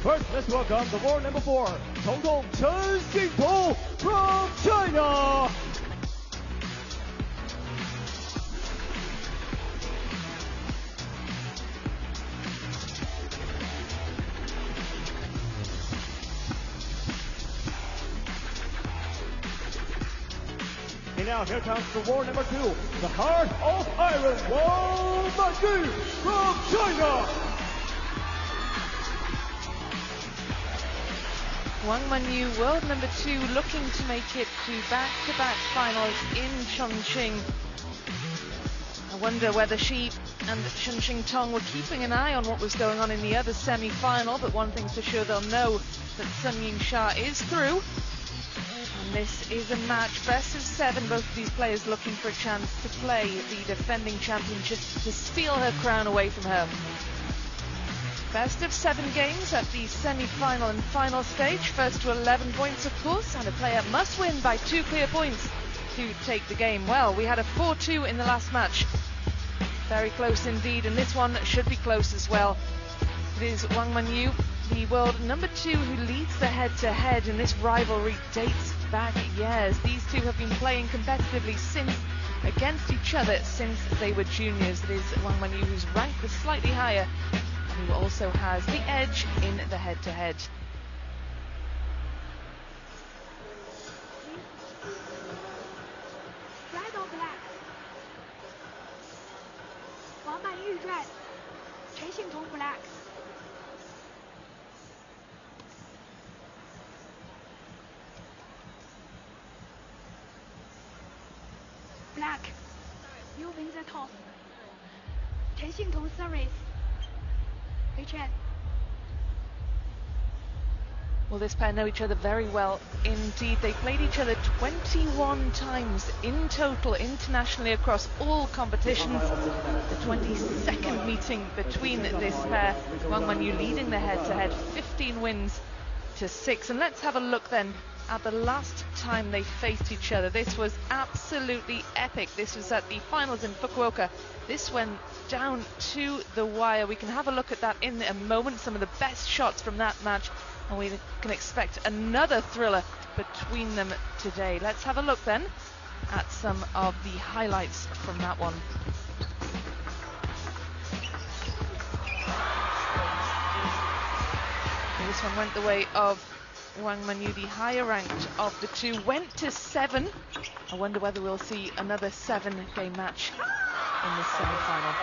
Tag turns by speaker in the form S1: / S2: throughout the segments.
S1: First, let's welcome the world number 4, Chongqing CHENXINGTONG from China. And now here comes the world number 2, the Heart of Iron, Wang Manyu from China.
S2: Wang Manyu, world number 2, looking to make it to back-to-back finals in Chongqing. I wonder whether she and CHENXINGTONG were keeping an eye on what was going on in the other semi-final, but one thing's for sure, they'll know that Sun Yingsha is through. And this is a match, best of 7, both of these players looking for a chance to play the defending championship, to steal her crown away from her. Best of 7 games at the semi-final and final stage, first to 11 points of course, and a player must win by 2 clear points to take the game. Well, we had a 4-2 in the last match, very close indeed, and this one should be close as well. It is Wang Manyu, the world number 2, who leads the head-to-head, and this rivalry dates back years. These two have been playing competitively against each other since they were juniors. It is Wang Manyu who's ranked slightly higher, who also has the edge in the head-to-head.
S3: Red or black? Wang Manyu red, CHENXINGTONG black. Black, you win the toss. CHENXINGTONG service. HN.
S2: Well, this pair know each other very well indeed. They played each other 21 times in total internationally across all competitions. The 22nd meeting between this pair. Wang Manyu leading the head-to-head, 15 wins to 6. And let's have a look then at the last time they faced each other. This was absolutely epic. This was at the finals in Fukuoka. This went down to the wire. We can have a look at that in a moment, some of the best shots from that match, and we can expect another thriller between them today. Let's have a look then at some of the highlights from that one. This one went the way of Wang Manyu, the higher ranked of the two, went to 7. I wonder whether we'll see another 7-game match in this semi-final.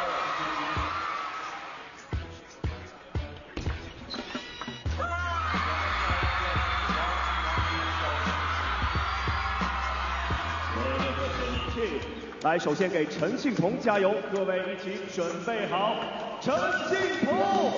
S1: 来，首先给陈幸同加油，各位一起准备好，陈幸同。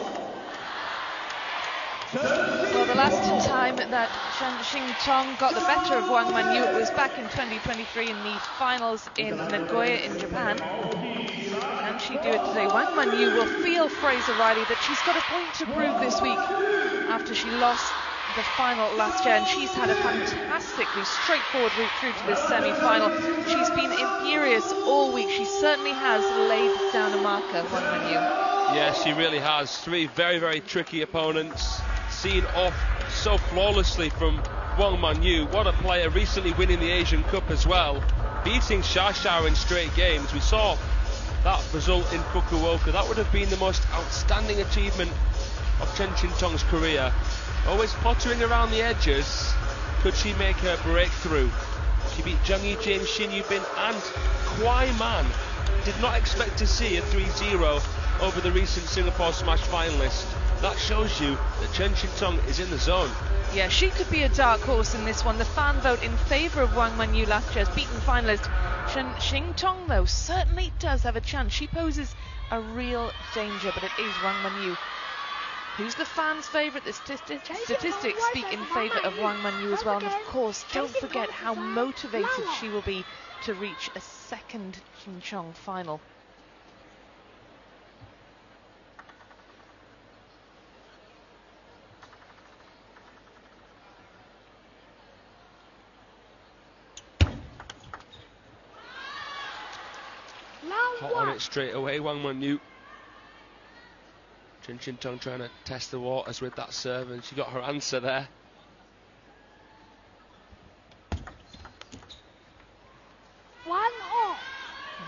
S2: Well, the last time that CHENXINGTONG got the better of Wang Manyu, it was back in 2023 in the finals in Nagoya in Japan. Can she do it today? Wang Manyu will feel Fraser Riley that she's got a point to prove this week after she lost the final last year, and she's had a fantastically straightforward route through to this semi-final. She's been imperious all week. She certainly has laid down a marker, Wang Manyu.
S4: Yes, she really has. 3 very, very tricky opponents. Seen off so flawlessly from Wang Manyu. What a player, recently winning the Asian Cup as well. Beating Xia in straight games. We saw that result in Fukuoka. That would have been the most outstanding achievement of CHENXINGTONG's career. Always pottering around the edges. Could she make her breakthrough? She beat Zheng Yijing, Xin Yubin and Kwai Man. Did not expect to see a 3-0 over the recent Singapore Smash finalist. That shows you that CHENXINGTONG is in the zone.
S2: Yeah, she could be a dark horse in this one. The fan vote in favour of Wang Manyu last year's beaten finalist. CHENXINGTONG, though, certainly does have a chance. She poses a real danger, but it is Wang Manyu who's the fans' favourite. The statistics speak in favour of Wang Manyu as well. And of course, don't forget how motivated she will be to reach a second CHENXINGTONG final.
S4: Hot on it straight away, Wang Manyu. CHENXINGTONG trying to test the waters with that serve, and she got her answer there.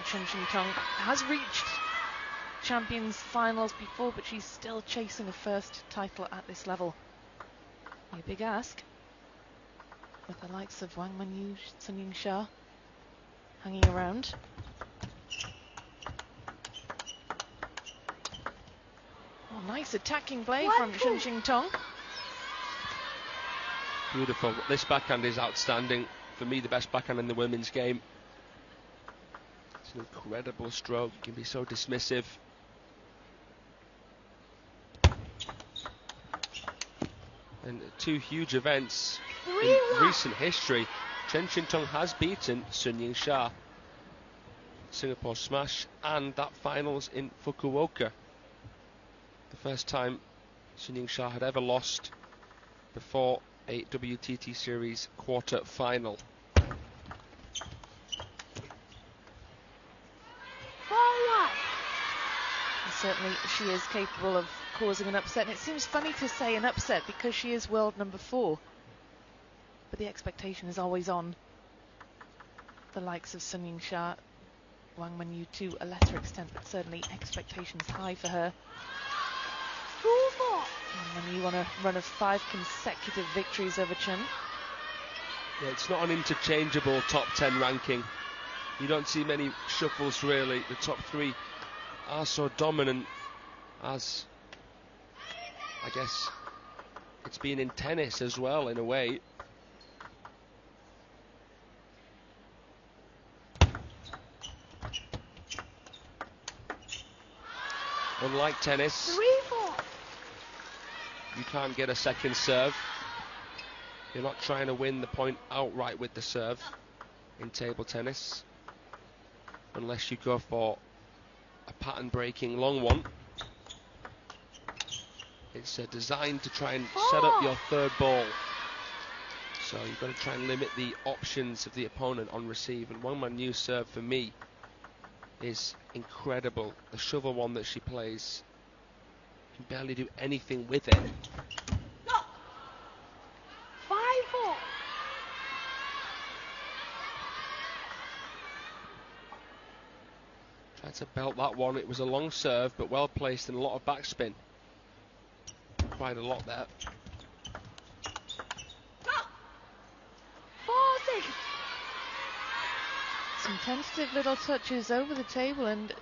S2: CHENXINGTONG has reached Champions Finals before, but she's still chasing a first title at this level. A big ask, with the likes of Wang Manyu, Sun Ying-sha hanging around. Oh, nice attacking play from CHENXINGTONG.
S4: Beautiful. This backhand is outstanding. For me, the best backhand in the women's game. It's an incredible stroke. You can be so dismissive. And two huge events in recent history. CHENXINGTONG has beaten Sun Ying-sha, Singapore Smash, and that finals in Fukuoka. The first time Sun Ying-sha had ever lost before a WTT Series quarter final.
S2: Certainly she is capable of causing an upset, and it seems funny to say an upset because she is world number 4, but the expectation is always on the likes of Sun Ying-sha, Wang Manyu to a lesser extent, but certainly expectations high for her. Wang Manyu on a run of 5 consecutive victories over Chen.
S4: Yeah, it's not an interchangeable top 10 ranking. You don't see many shuffles really. The top 3 are so dominant, as I guess it's been in tennis as well in a way. Unlike tennis, you can't get a second serve. You're not trying to win the point outright with the serve in table tennis, unless you go for a pattern breaking long one. It's designed to try and set up your third ball, so you've got to try and limit the options of the opponent on receive. And Wang Manyu's serve for me is incredible. The shovel one that she plays, you can barely do anything with it.
S3: 5-4.
S4: Tried to belt that one. It was a long serve, but well placed and a lot of backspin. Quite a lot there.
S3: 4-6.
S2: Some tentative little touches over the table, and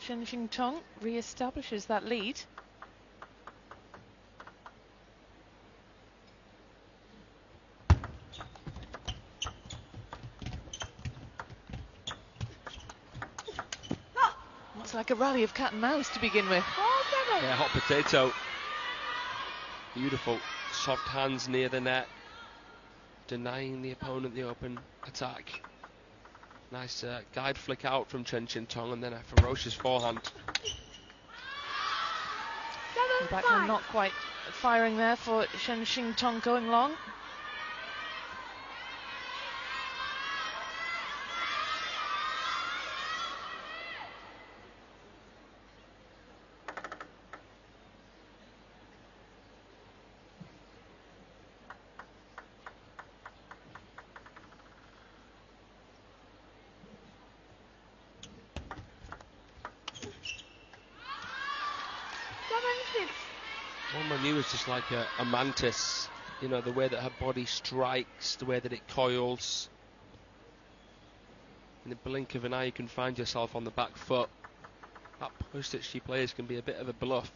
S2: CHENXINGTONG re-establishes that lead. It's like a rally of cat and mouse to begin with.
S3: 4-7.
S4: Yeah, hot potato. Beautiful soft hands near the net, denying the opponent the open attack. Nice guide flick out from CHENXINGTONG, and then a ferocious forehand.
S2: The backhand not quite firing there for CHENXINGTONG, going long.
S4: Wang Manyu is just like a mantis, you know, the way that her body strikes, the way that it coils. In the blink of an eye you can find yourself on the back foot. That push that she plays can be a bit of a bluff.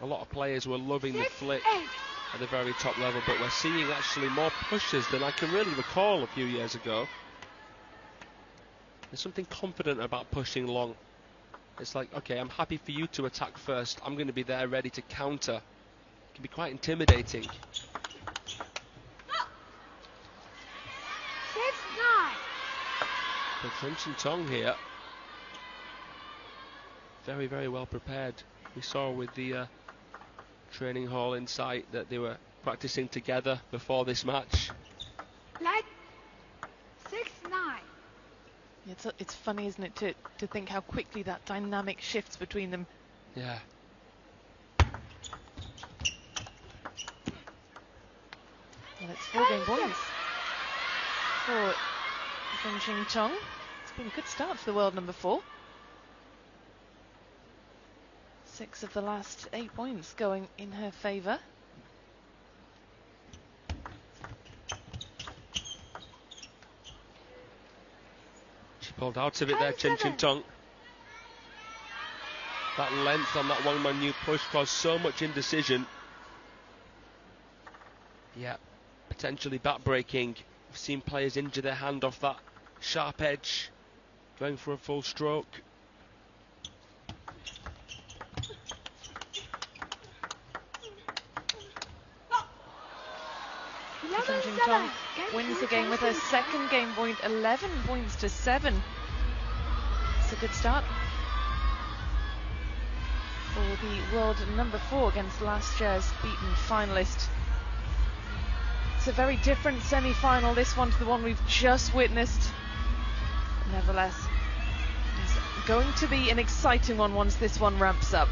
S4: A lot of players were loving the flick at the very top level, but we're seeing actually more pushes than I can really recall a few years ago. There's something confident about pushing long. It's like, okay, I'm happy for you to attack first. I'm going to be there ready to counter. It can be quite intimidating.
S3: 6-9.
S4: But CHENXINGTONG here, very, very well prepared. We saw with the training hall in sight that they were practicing together before this match.
S3: Like 6-9.
S2: It's funny, isn't it, to think how quickly that dynamic shifts between them.
S4: Yeah.
S2: Well, it's 4 game points for CHENXINGTONG. It's been a good start for the world number 4. 6 of the last 8 points going in her favour.
S4: She pulled out of it there, CHENXINGTONG. That length on that Wangmanyu push caused so much indecision. Yeah, potentially back-breaking. We've seen players injure their hand off that sharp edge, going for a full stroke.
S2: CHENXINGTONG wins the game with her second game point, 11 points to 7. It's a good start for the world number 4 against last year's beaten finalist. It's a very different semi-final, this one, to the one we've just witnessed. Nevertheless, it's going to be an exciting one once this one ramps up.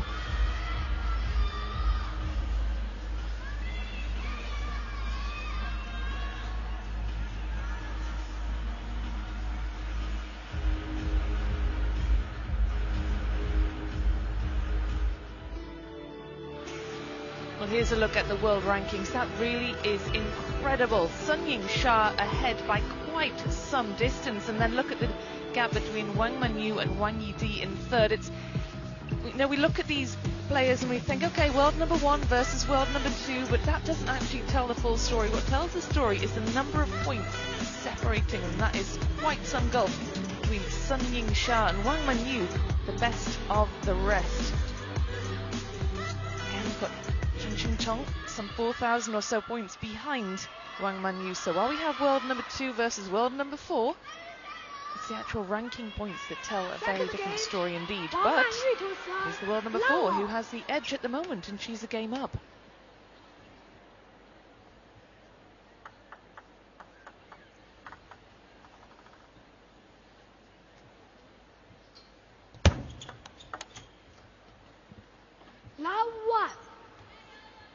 S2: Well, here's a look at the world rankings. That really is incredible. Sun Ying-sha ahead by quite some distance, and then look at the gap between Wang Manyu and Wang Yidi in third. We look at these players and we think, okay, world number 1 versus world number 2, but that doesn't actually tell the full story. What tells the story is the number of points separating them. That is quite some gulf between Sun Ying-sha and Wang Manyu, the best of the rest. And we've got CHENXINGTONG some 4,000 or so points behind Wang Manyu. So while we have world number 2 versus world number 4, it's the actual ranking points that tell a very different story indeed. But it's the world number 4 who has the edge at the moment, and she's a game up.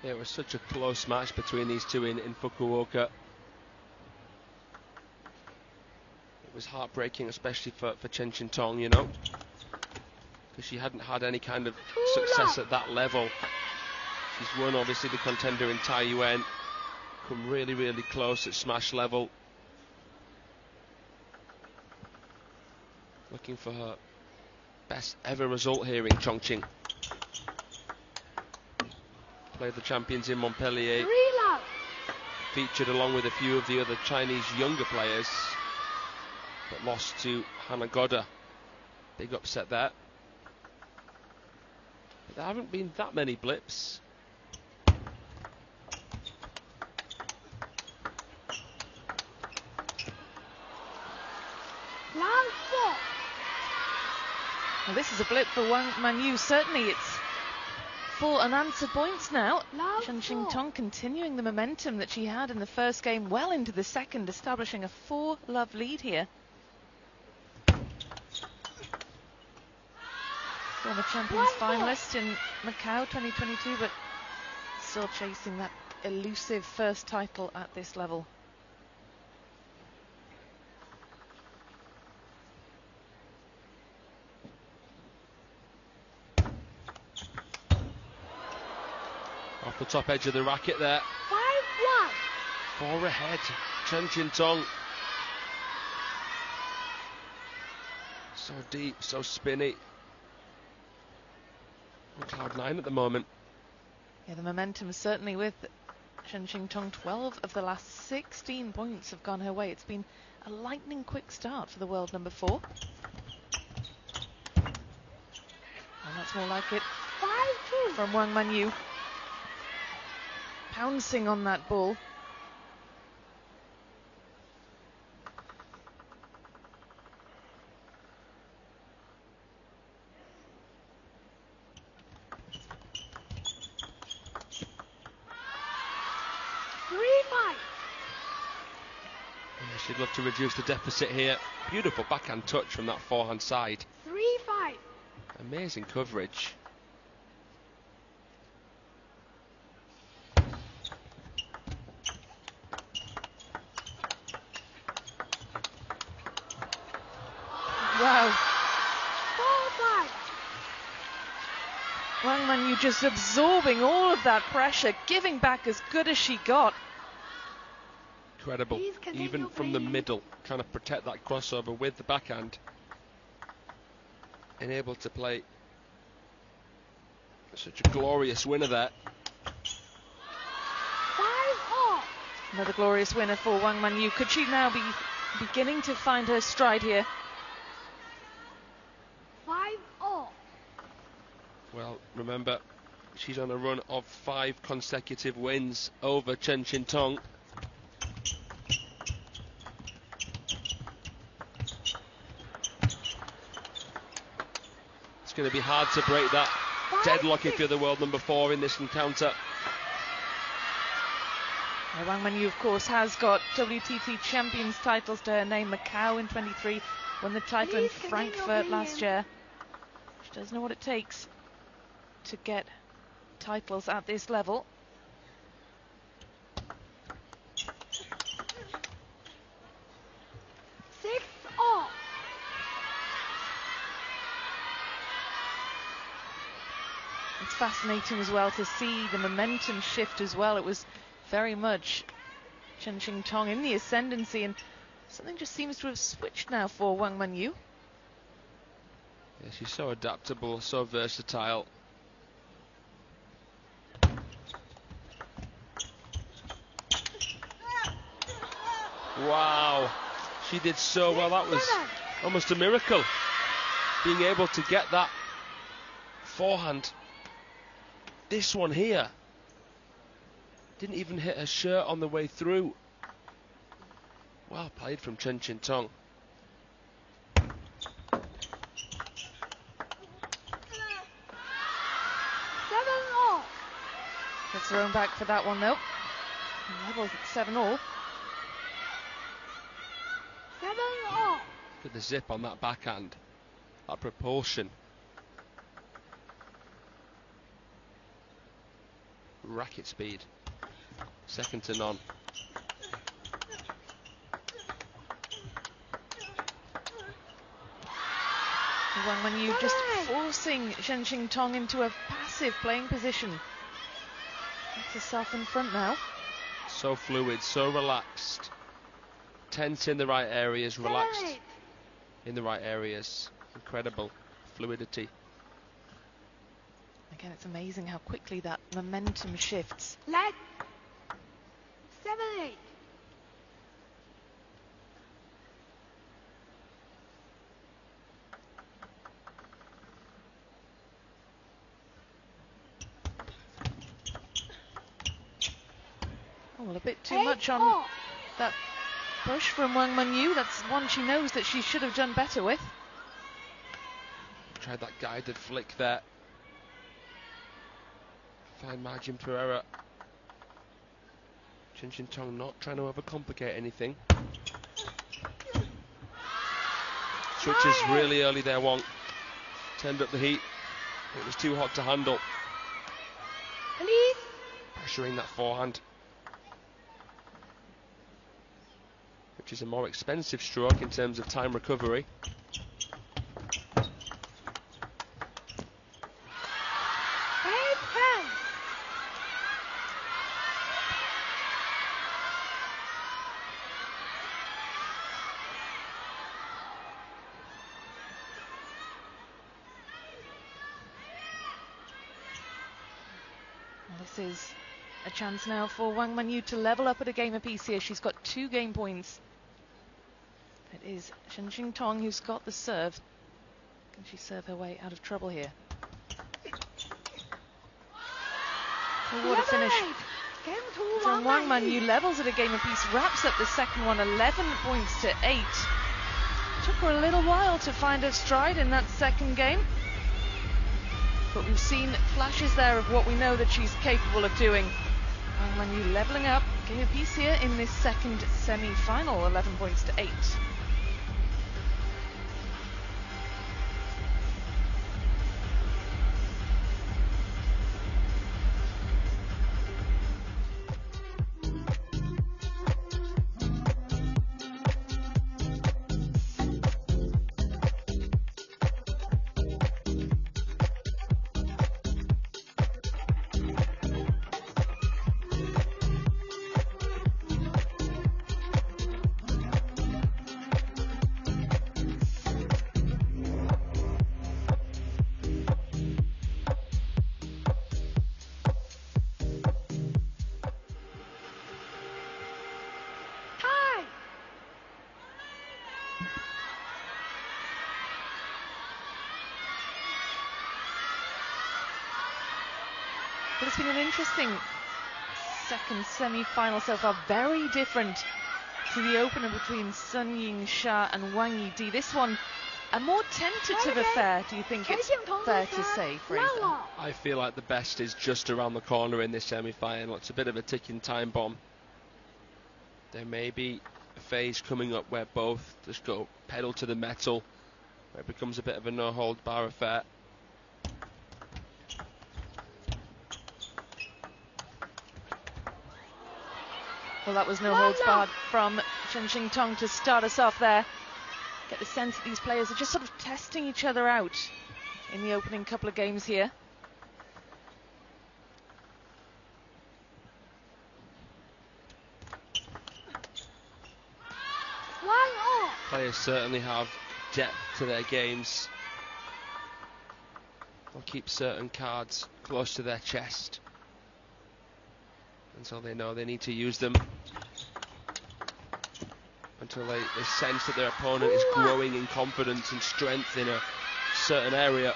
S4: Yeah, it was such a close match between these two in Fukuoka. It was heartbreaking, especially for CHENXINGTONG, you know, because she hadn't had any kind of success at that level. She's won, obviously, the contender in Taiyuan, come really, really close at smash level. Looking for her best ever result here in Chongqing. Played the champions in Montpellier, featured along with a few of the other Chinese younger players, but lost to Hanagoda. Big upset there. But there haven't been that many blips.
S2: Well, this is a blip for Wang Manyu. Certainly it's 4 unanswered points now. CHENXINGTONG continuing the momentum that she had in the first game well into the second, establishing a 4-love lead here. Former champions finalist in Macau 2022, but still chasing that elusive first title at this level.
S4: Off the top edge of the racket there.
S3: 5-1.
S4: 4 ahead, CHENXINGTONG. So deep, so spinny. On cloud 9 at the moment.
S2: Yeah, the momentum certainly with CHENXINGTONG. 12 of the last 16 points have gone her way. It's been a lightning quick start for the world number 4. And that's more like it
S3: 5-2.
S2: from Wang Manyu. Pouncing on that ball.
S4: She'd love to reduce the deficit here. Beautiful backhand touch from that forehand side.
S3: 3-5.
S4: Amazing coverage.
S2: Wow.
S3: 4-5.
S2: Wang Manyu just absorbing all of that pressure, giving back as good as she got.
S4: Incredible. Even from the middle, trying to protect that crossover with the backhand. And able to play such a glorious winner there.
S3: 5-all.
S2: Another glorious winner for Wang Manyu. Could she now be beginning to find her stride here?
S3: 5-all.
S4: Well, remember, she's on a run of 5 consecutive wins over CHENXINGTONG. It's going to be hard to break that deadlock if you're the world number 4 in this encounter.
S2: Wang Manyu, of course, has got WTT champions titles to her name. Macau in 23, won the title in Frankfurt last year. She does know what it takes to get titles at this level. It's fascinating as well to see the momentum shift as well. It was very much CHENXINGTONG in the ascendancy, and something just seems to have switched now for Wang Manyu.
S4: Yeah, she's so adaptable, so versatile. Wow, she did so well. That was almost a miracle, being able to get that forehand. This one here didn't even hit her shirt on the way through. Well played from CHENXINGTONG.
S2: Gets thrown back for that one though. Levels at 7-all.
S3: 7-all.
S4: Look at the zip on that backhand. That propulsion. Racket speed. Second to none.
S2: Wang Manyu just forcing CHENXINGTONG into a passive playing position. Gets herself in front now.
S4: So fluid, so relaxed. Tense in the right areas, relaxed in the right areas. Incredible fluidity.
S2: Again, it's amazing how quickly that momentum shifts.
S3: Let 7-8.
S2: Oh, well, a bit too much on that push from Wang Manyu. That's one she knows that she should have done better with.
S4: Tried that guided flick there. Fine margin for error. CHENXINGTONG not trying to overcomplicate anything. Switches really early there, Wang. Turned up the heat. It was too hot to handle.
S3: Please.
S4: Pressuring that forehand, which is a more expensive stroke in terms of time recovery.
S2: This is a chance now for Wang Manyu to level up at a game apiece here. She's got 2 game points. It is CHENXINGTONG who's got the serve. Can she serve her way out of trouble here? Oh, what a finish from Wang Manyu. Levels at a game apiece, wraps up the second one, 11 points to 8. Took her a little while to find her stride in that second game, but we've seen flashes there of what we know that she's capable of doing. Wang Manyu leveling up, Game apiece here in this second semi-final, 11 points to 8. But it's been an interesting second semi-final so far. Very different to the opener between Sun Yingsha and Wang Yidi. This one, a more tentative affair, do you think it's fair to say, Fraser?
S4: I feel like the best is just around the corner in this semi-final. It's a bit of a ticking time bomb. There may be a phase coming up where both just go pedal to the metal, where it becomes a bit of a no-hold-bar affair.
S2: Well, that was no holds barred from CHENXINGTONG to start us off there. Get the sense that these players are just sort of testing each other out in the opening couple of games here.
S4: Players certainly have depth to their games. They'll keep certain cards close to their chest until they know they need to use them, until they sense that their opponent is growing in confidence and strength in a certain area.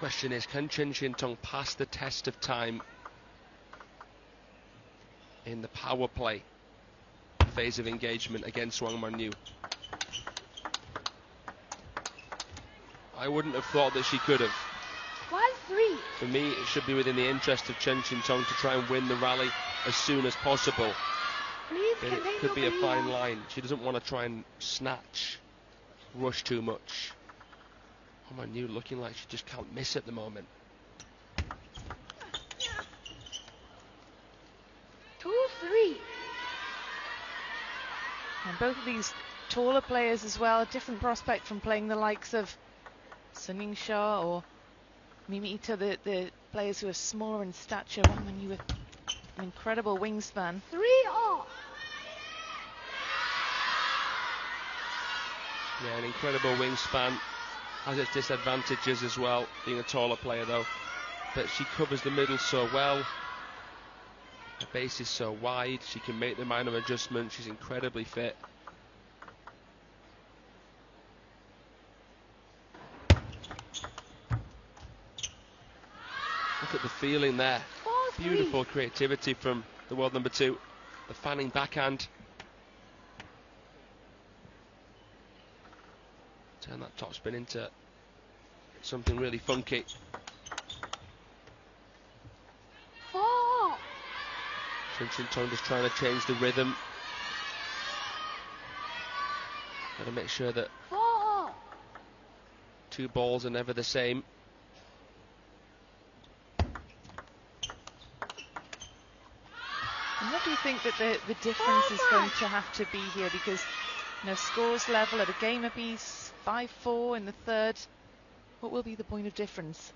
S4: Question is, can CHENXINGTONG pass the test of time in the power play phase of engagement against Wangmanyu? I wouldn't have thought that she could have.
S3: 1-3.
S4: For me, it should be within the interest of CHENXINGTONG to try and win the rally as soon as possible. But it could be a fine line. She doesn't want to try and rush too much. Wangmanyu looking like she just can't miss at the moment.
S3: 2-3.
S2: And both of these taller players as well, a different prospect from playing the likes of Sun Yingsha or Mimi Ito, the players who are smaller in stature. Wangmanyu with an incredible wingspan.
S3: 3-all.
S4: Yeah, an incredible wingspan. Has its disadvantages as well, being a taller player though. But she covers the middle so well. Her base is so wide, she can make the minor adjustments. She's incredibly fit. Look at the feeling there.
S3: 4-3.
S4: Beautiful creativity from the world number 2. The fanning backhand. Turn that topspin into something really funky.
S3: 4-all.
S4: CHENXINGTONG just trying to change the rhythm. Got to make sure that
S3: 4-all.
S4: 2 balls are never the same.
S2: And what do you think that the difference is going to have to be here? Because, you know, scores level at a game apiece, 5-4 in the third. What will be the point of difference?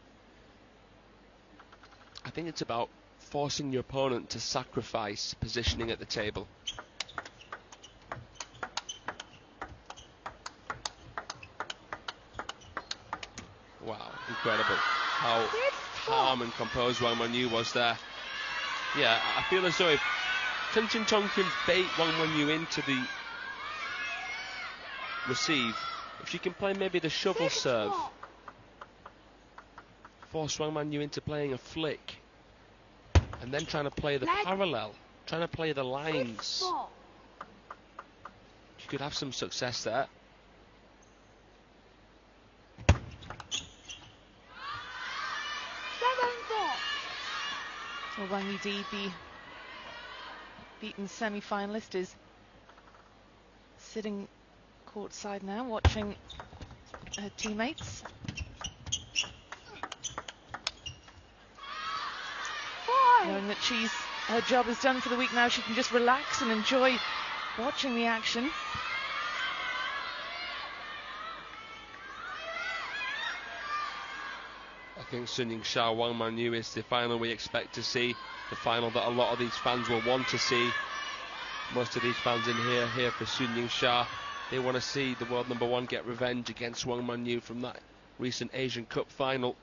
S4: I think it's about forcing your opponent to sacrifice positioning at the table. Wow, incredible how calm and composed Wangmanyu was there. Yeah, I feel as though if CHENXINGTONG can bait Wangmanyu into the receive, if she can play maybe the shovel serve, force Wangmanyu into playing a flick, and then trying to play the parallel, trying to play the lines, she could have some success there.
S2: Well, Wang Yudi, the beaten semi-finalist, is sitting courtside now, watching her teammates. Knowing that her job is done for the week now, she can just relax and enjoy watching the action.
S4: I think Sunying-Sha Wang Man-Yu is the final we expect to see, the final that a lot of these fans will want to see. Most of these fans in here for Sunying-Sha. They want to see the world number 1 get revenge against Wang Man-Yu from that recent Asian Cup final.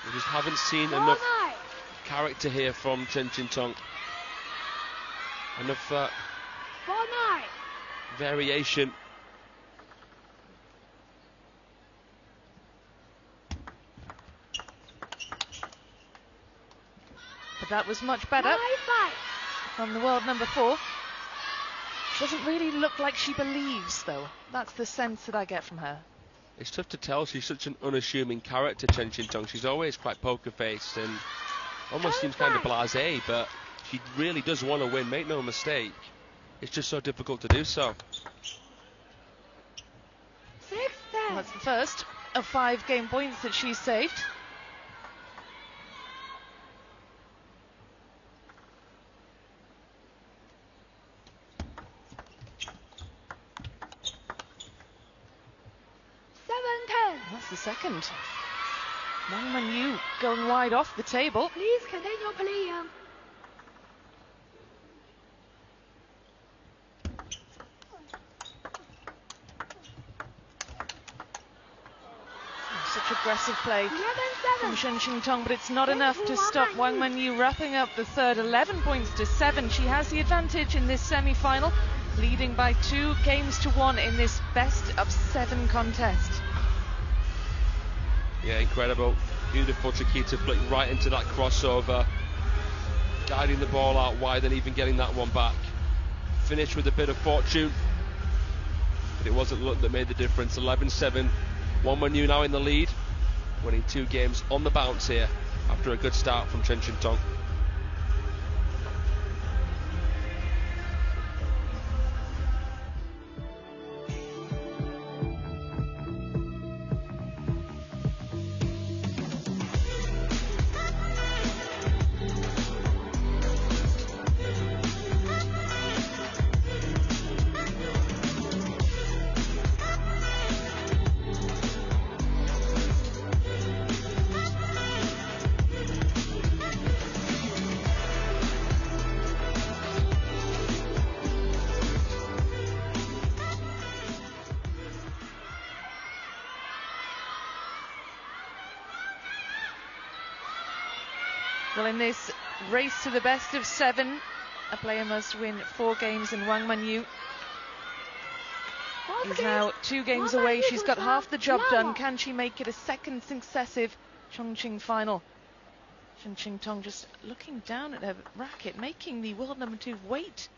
S4: We just haven't seen enough character here from CHENXINGTONG. Enough variation.
S2: But that was much better from the world number 4. She doesn't really look like she believes, though. That's the sense that I get from her.
S4: It's tough to tell. She's such an unassuming character, CHENXINGTONG. She's always quite poker-faced and almost seems kind of blasé, but she really does want to win, make no mistake. It's just so difficult to do so.
S2: Well, that's the first of 5 game points that she's saved. That's the second. Wang Man-Yu going wide off the table.
S3: Please continue playing.
S2: Such aggressive play from CHENXINGTONG, but it's not enough to stop Wang Man-Yu wrapping up the third. 11 points to 7. She has the advantage in this semi-final, leading by 2 games to 1 in this best of 7 contest.
S4: Yeah, incredible. Beautiful Chiquita flick right into that crossover, guiding the ball out wide and even getting that one back. Finished with a bit of fortune, but it wasn't luck that made the difference. 11-7. Wang Man-Yu now in the lead, winning 2 games on the bounce here after a good start from CHENXINGTONG.
S2: Well, in this race to the best of 7, a player must win 4 games, and Wang Man-Yu is now 2 games away. She's got half the job done. Can she make it a second successive Chongqing final? CHENXINGTONG just looking down at her racket, making the world number 2 wait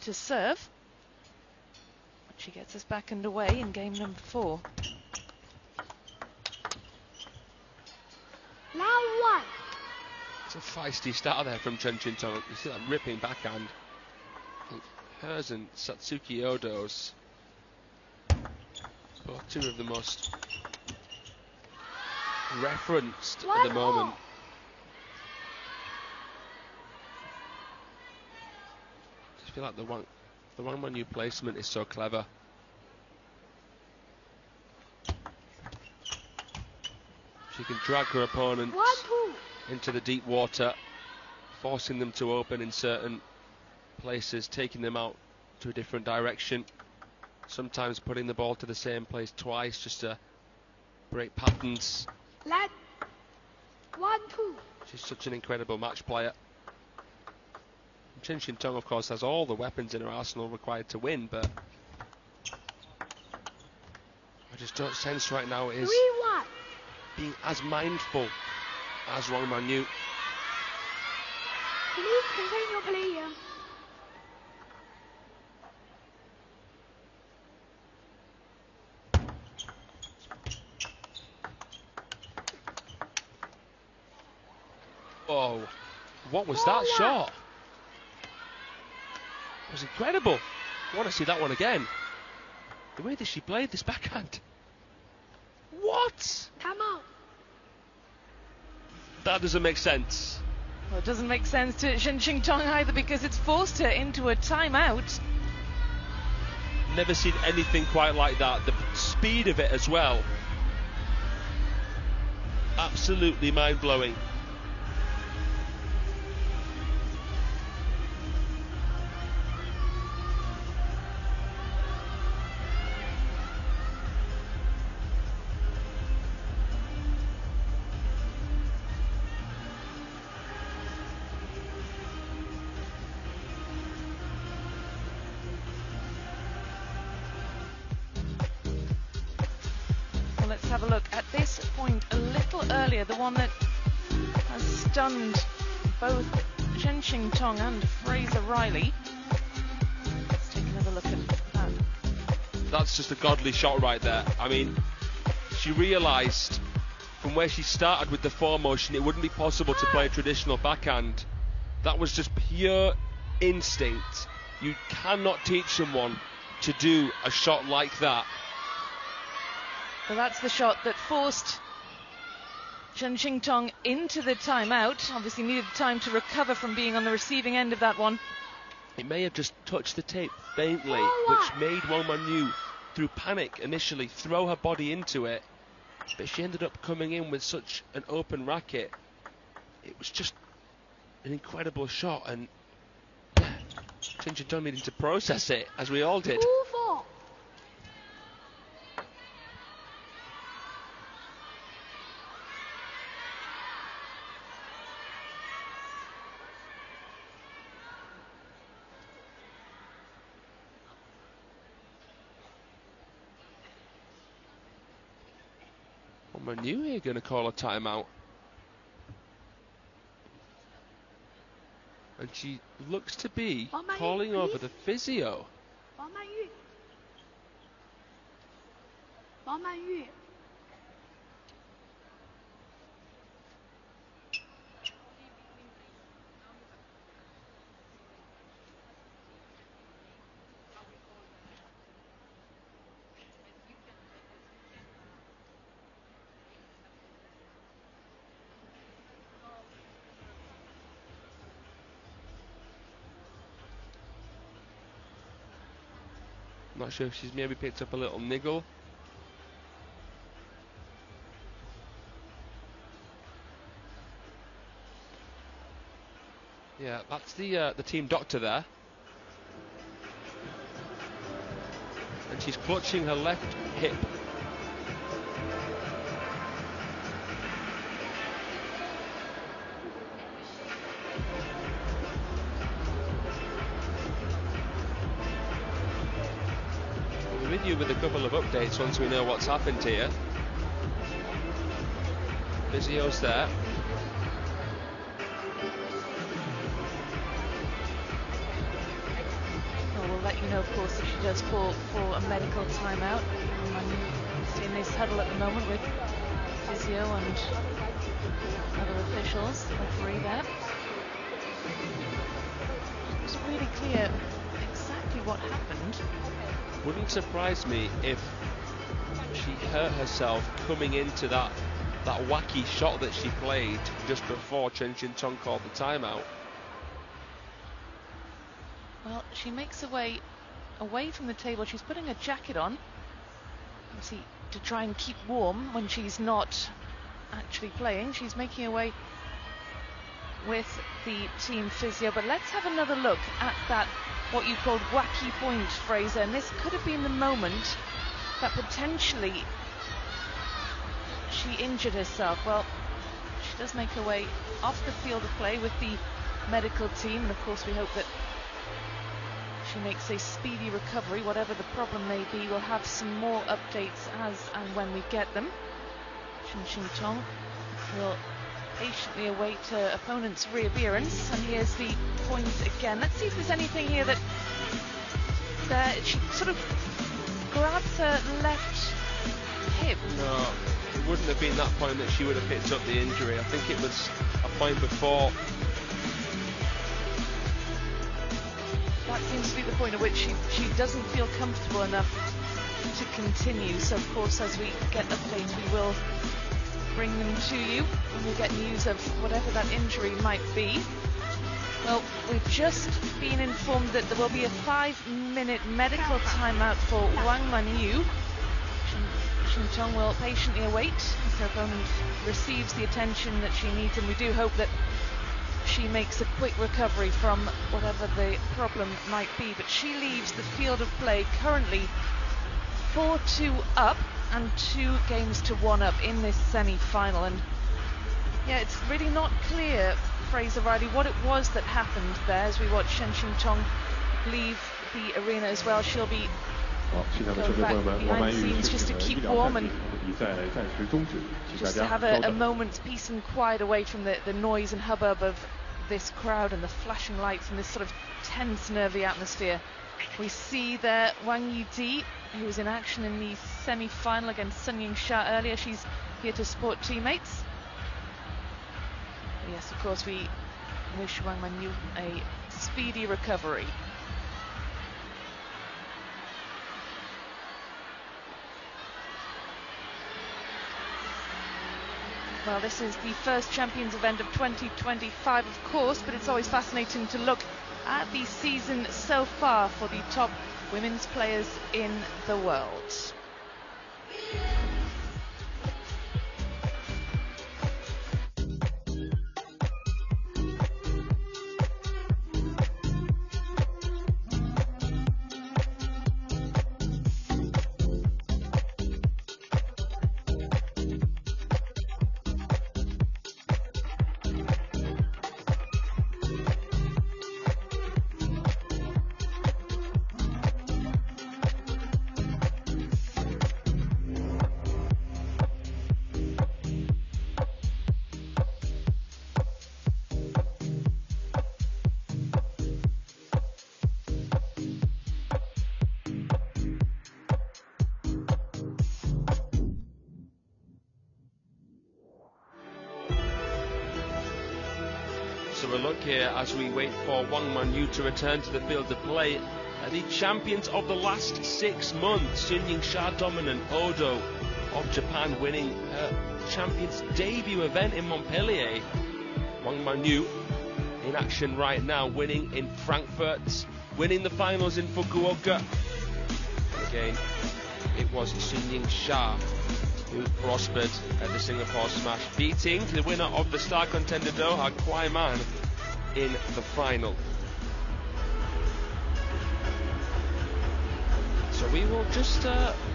S2: to serve. She gets us back underway in game number 4.
S3: Round 1.
S4: It's a feisty start there from CHENXINGTONG. You see that ripping backhand. I think hers and Satsuki Odo's, both 2 of the most referenced at the moment. I just feel like the Wang Man-Yu placement is so clever. She can drag her opponents into the deep water, forcing them to open in certain places, taking them out to a different direction, sometimes putting the ball to the same place twice just to break patterns.
S3: Let 1-2.
S4: She's such an incredible match player. CHENXINGTONG, of course, has all the weapons in her arsenal required to win, but I just don't sense right now is
S3: 3-1.
S4: being as mindful as Wang Man-Yu.
S3: Please continue playing.
S4: Oh, what was that shot? It was incredible. I want to see that one again. The way that she played this backhand. What?
S3: Come on.
S4: That doesn't make sense.
S2: Well, it doesn't make sense to CHENXINGTONG either, because it's forced her into a timeout.
S4: Never seen anything quite like that. The speed of it as well. Absolutely mind-blowing.
S2: Let's have a look at this point a little earlier, the one that has stunned both CHENXINGTONG and Fraser Riley. Let's take another look at that.
S4: That's just a godly shot right there. I mean, she realised from where she started with the foremotion it wouldn't be possible to play a traditional backhand. That was just pure instinct. You cannot teach someone to do a shot like that.
S2: Well, that's the shot that forced CHENXINGTONG into the timeout. Obviously needed time to recover from being on the receiving end of that one.
S4: It may have just touched the tape faintly, which made Wangmanyu, through panic initially, throw her body into it. But she ended up coming in with such an open racket. It was just an incredible shot, and CHENXINGTONG needed to process it, as we all did.
S3: 2-4.
S4: Wangmanyu here going to call a timeout. And she looks to be calling over the physio.
S3: 王曼玉，王曼玉，
S4: Not sure if she's maybe picked up a little niggle. Yeah, that's the team doctor there. And she's clutching her left hip. We're with you with a couple of updates once we know what's happened here. Physio's there.
S2: We'll let you know, of course, if she does call for a medical timeout. I'm in this huddle at the moment with physio and other officials. Referee there. It's really clear exactly what happened.
S4: Wouldn't surprise me if she hurt herself coming into that wacky shot that she played just before CHENXINGTONG called the timeout.
S2: Well, she makes her way away from the table. She's putting a jacket on, obviously to try and keep warm when she's not actually playing. She's making her way with the team physio. But let's have another look at that, what you called wacky point, Fraser. And this could have been the moment that potentially she injured herself. Well, she does make her way off the field of play with the medical team, and of course we hope that she makes a speedy recovery, whatever the problem may be. We'll have some more updates as and when we get them. CHENXINGTONG will patiently await her opponent's reappearance, and here's the point again. Let's see if there's anything here that she sort of grabs her left hip.
S4: No, it wouldn't have been that point that she would have picked up the injury. I think it was a point before.
S2: That seems to be the point at which she doesn't feel comfortable enough to continue. So of course, as we get updates, we will bring them to you when we get news of whatever that injury might be. Well, we've just been informed that there will be a 5-minute medical timeout for Wang Manyu. Xintong will patiently await as her opponent receives the attention that she needs, and we do hope that she makes a quick recovery from whatever the problem might be. But she leaves the field of play currently 4-2 up and 2 games to 1 up in this semi-final. And yeah, it's really not clear, Fraser Riley, what it was that happened there as we watch CHENXINGTONG leave the arena as well. She'll be going back behind the scenes just to keep warm and just to have a moment's peace and quiet away from the noise and hubbub of this crowd and the flashing lights and this sort of tense, nervy atmosphere. We see there Wang Yudi, who was in action in the semi-final against Sun Yingsha earlier. She's here to support teammates. Yes, of course, we wish Wang Manyu a speedy recovery. Well, this is the first Champions event of 2025, of course, but it's always fascinating to look at the season so far for the top women's players in the world.
S4: So a look here as we wait for Wang Manyu to return to the field of play. The champions of the last 6 months, Sun Yingsha dominant Odo of Japan winning her champions debut event in Montpellier. Wang Manyu in action right now, winning in Frankfurt, winning the finals in Fukuoka. And again, it was Sun Yingsha who prospered at the Singapore Smash, beating the winner of the Star Contender Doha, Kwai Man, in the final. So we will just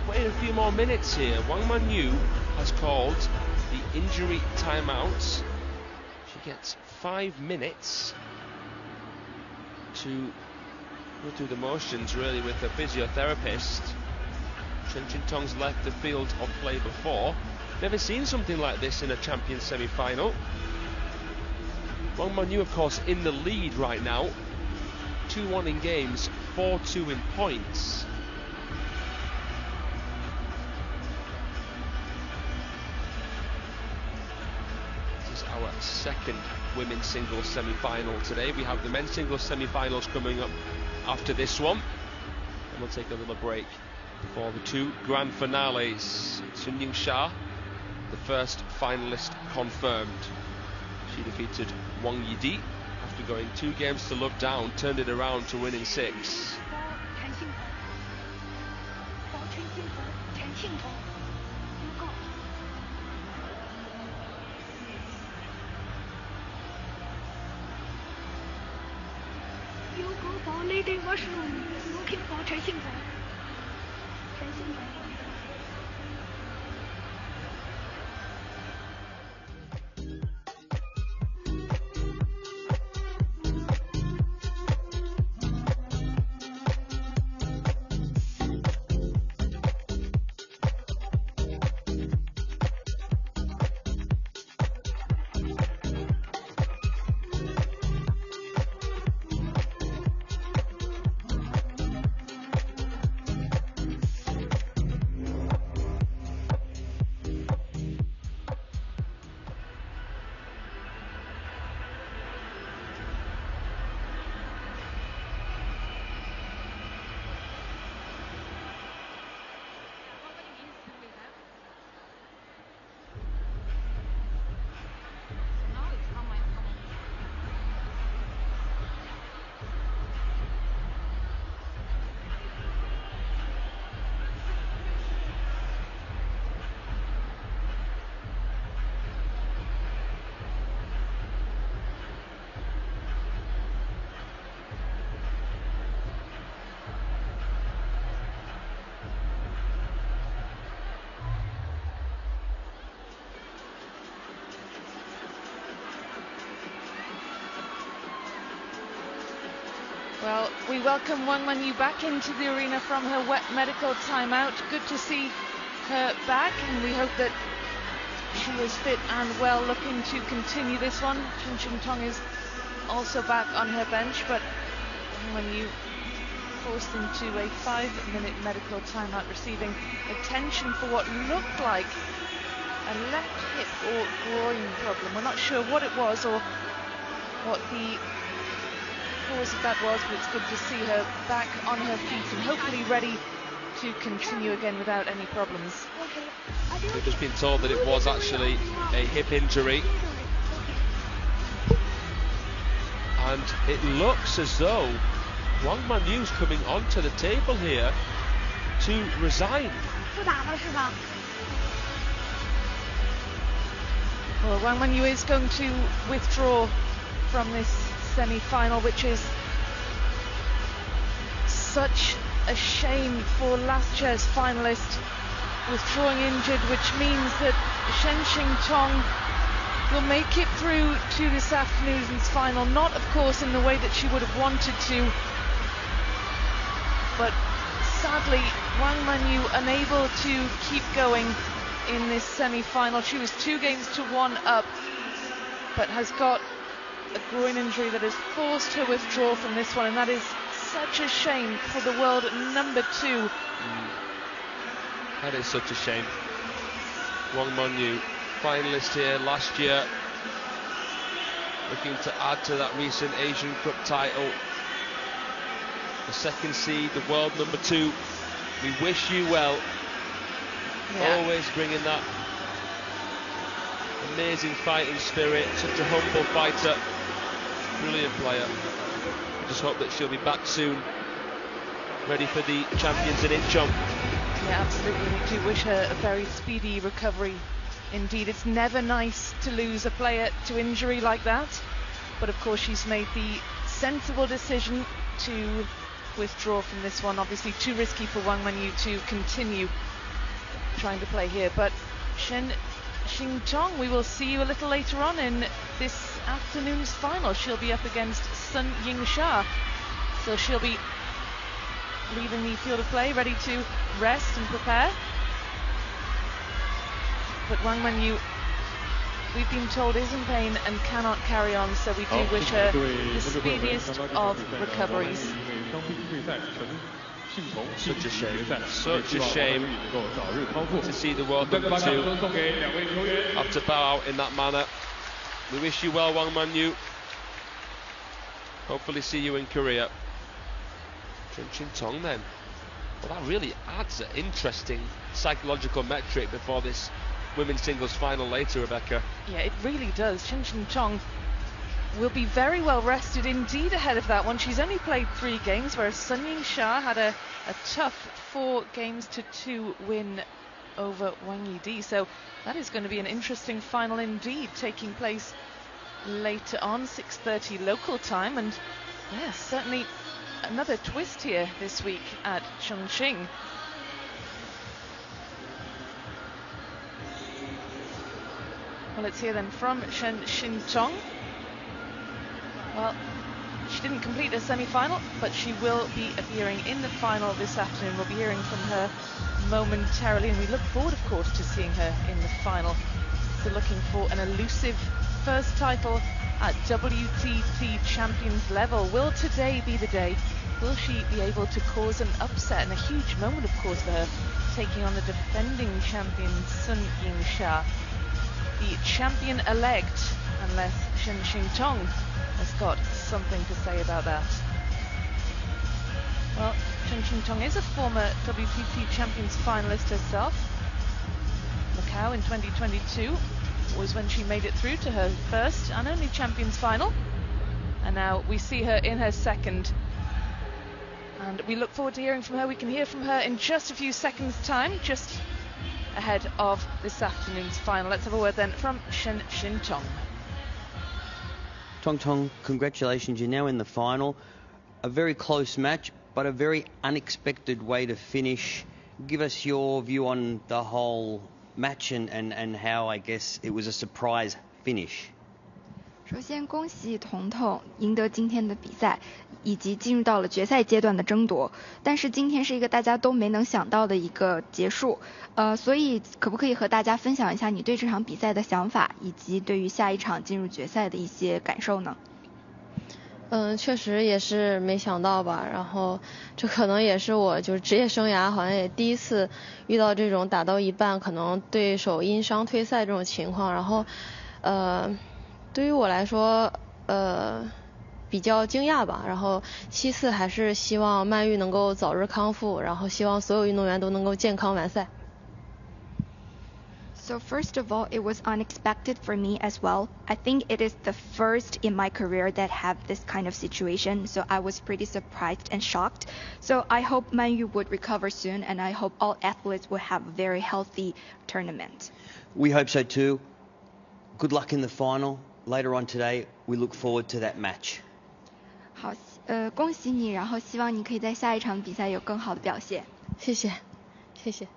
S4: wait a few more minutes here. Wang Manyu has called the injury timeout. She gets 5 minutes to go through the motions really with her physiotherapist. CHENXINGTONG's left the field of play before. Never seen something like this in a Champions semi-final. Wang Manyu, of course, in the lead right now. 2-1 in games, 4-2 in points. This is our second women's singles semi-final today. We have the men's singles semi-finals coming up after this one. And we'll take a little break for the 2 grand finales. Sun Yingsha, the first finalist confirmed. She defeated Wang Yidi after going 2 games to love down, turned it around to win in 6.
S3: You go for Lady Mushroom, looking for CHENXINGTONG.
S2: Well, we welcome Wang Manyu back into the arena from her wet medical timeout. Good to see her back, and we hope that she is fit and well, looking to continue this one. CHENXINGTONG is also back on her bench, but Wang Manyu forced into a 5-minute medical timeout, receiving attention for what looked like a left hip or groin problem. We're not sure what it was or what the cause of that was, but it's good to see her back on her feet and hopefully ready to continue again without any problems.
S4: We've just been told that it was actually a hip injury, and it looks as though Wang Manyu's coming onto the table here to resign.
S2: Well, Wang Manyu is going to withdraw from this semi-final, which is such a shame for last year's finalist withdrawing injured, which means that CHENXINGTONG will make it through to this afternoon's final, not of course in the way that she would have wanted to, but sadly Wang Manyu unable to keep going in this semi-final. She was 2-1 up, but has got a groin injury that has forced her withdrawal from this one, and that is such a shame for the world number 2.
S4: That is such a shame. Wang Manyu, finalist here last year, looking to add to that recent Asian Cup title. The second seed, the world number 2. We wish you well.
S2: Yeah.
S4: Always bringing that amazing fighting spirit, such a humble fighter, brilliant player. I just hope that she'll be back soon, ready for the Champions in Incheon.
S2: Yeah, absolutely. We do wish her a very speedy recovery indeed. It's never nice to lose a player to injury like that, but of course she's made the sensible decision to withdraw from this one. Obviously too risky for Wang Manyu to continue trying to play here, but CHENXINGTONG, we will see you a little later on in this afternoon's final. She'll be up against Sun Yingsha, so she'll be leaving the field of play, ready to rest and prepare. But Wang Manyu, we've been told, is in pain and cannot carry on, so we do wish her the speediest of recoveries.
S4: Such a shame. Such a shame to see the world number 2 have to bow out in that manner. We wish you well, Wang Manyu. Hopefully see you in Korea. CHENXINGTONG then. Well, that really adds an interesting psychological metric before this women's singles final later, Rebecca. Yeah,
S2: it really does. CHENXINGTONG will be very well rested indeed ahead of that one. She's only played 3 games, whereas Sun Yingsha had a tough 4-2 win over Wang Yidi. So that is going to be an interesting final indeed, taking place later on, 6:30 local time. And yeah, certainly another twist here this week at Chongqing. Well, let's hear then from CHENXINGTONG. Well, she didn't complete her semi-final, but she will be appearing in the final this afternoon. We'll be hearing from her momentarily, and we look forward, of course, to seeing her in the final. So looking for an elusive first title at WTT champions level. Will today be the day? Will she be able to cause an upset? And a huge moment, of course, for her, taking on the defending champion Sun Yingsha, the champion-elect, unless CHENXINGTONG has got something to say about that. Well, CHENXINGTONG is a former WTT champions finalist herself. Macau in 2022 was when she made it through to her first and only champions final, and now we see her in her second, and we look forward to hearing from her. We can hear from her in just a few seconds time, just ahead of this afternoon's final. Let's have a word then from CHENXINGTONG.
S5: Tong, congratulations, you're now in the final. A very close match, but a very unexpected way to finish. Give us your view on the whole match and how, I guess, it was a surprise finish.
S6: 首先恭喜彤彤赢得今天的比赛，以及进入到了决赛阶段的争夺。但是今天是一个大家都没能想到的一个结束，所以可不可以和大家分享一下你对这场比赛的想法，以及对于下一场进入决赛的一些感受呢？
S7: 确实也是没想到吧，然后这可能也是我就是职业生涯好像也第一次遇到这种打到一半可能对手因伤退赛这种情况，然后对于我来说比较惊讶吧，然后其次还是希望曼玉能够早日康复，然后希望所有运动员都能够健康完赛。
S6: So first of all, it was unexpected for me as well. I think it is the first in my career that have this kind of situation, so I was pretty surprised and shocked. So I hope Man Yu would recover soon, and I hope all athletes will have a very healthy tournament.
S5: We hope so too. Good luck in the final. Later on today, we look forward to that match.
S6: 好，恭喜你，然后希望你可以在下一场比赛有更好的表现。
S7: 谢谢，谢谢。